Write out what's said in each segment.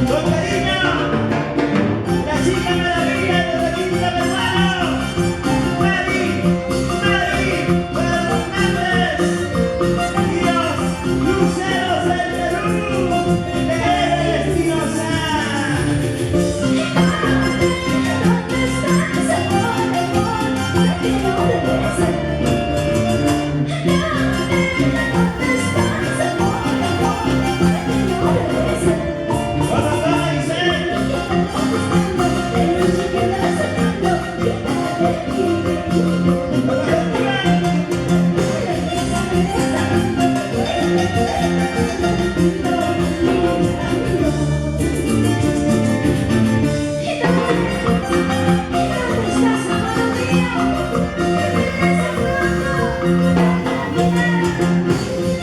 Con cariño, la chica maravilla de la quinta de mano, Mari Fernández, y los luceros del Perú, eres diosa. ¿Dónde estás, amor, amor? ¿Por qué no regresas? ¿Dónde estás, amor, amor? ¿Por qué no regresas? Cuando estaba Giselle,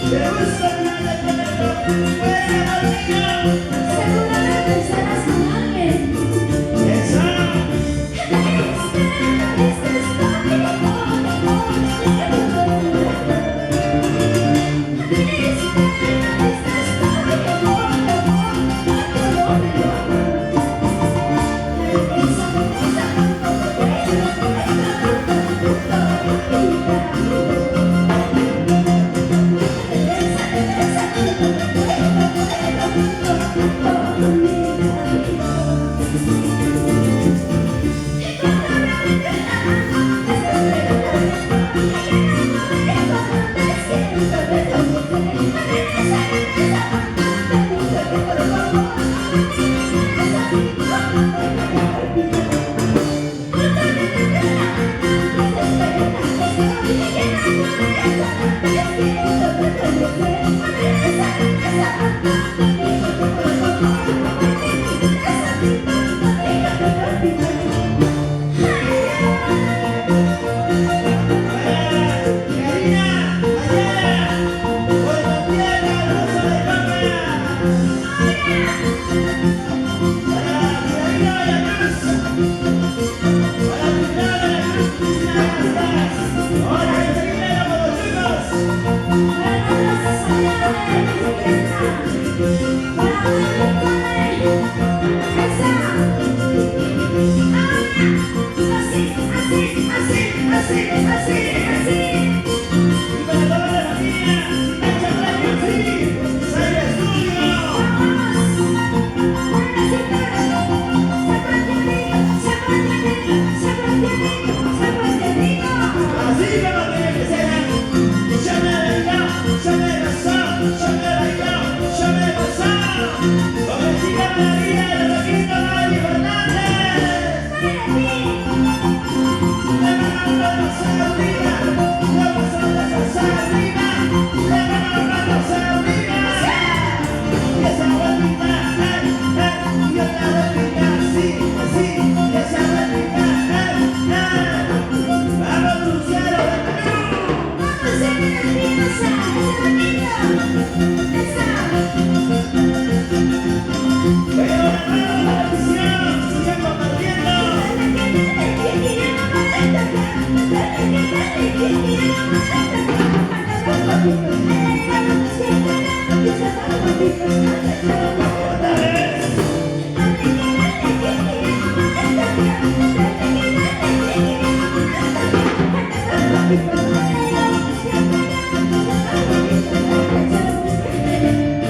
te gusta una de pronto, fuera dormido, seguramente estarás con alguien. eso.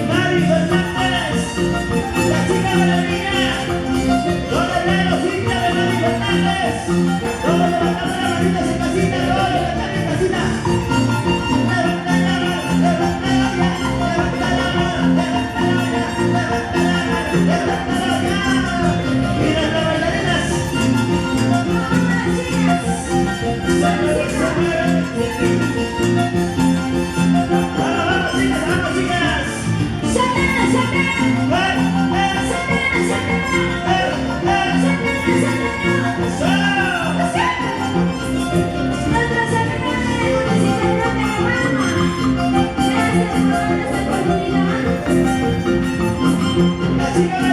Mari Fernández, la chica maravilla, los hermanos Cintia de Mari Fernández, todos levantando las manitas en casita, todos levantando en casita. Levanta la mano, levanta la mano, levanta la mano, levanta la mano, levanta la mano. Y las bailarinas se mueven. Vamos, chicas, la chica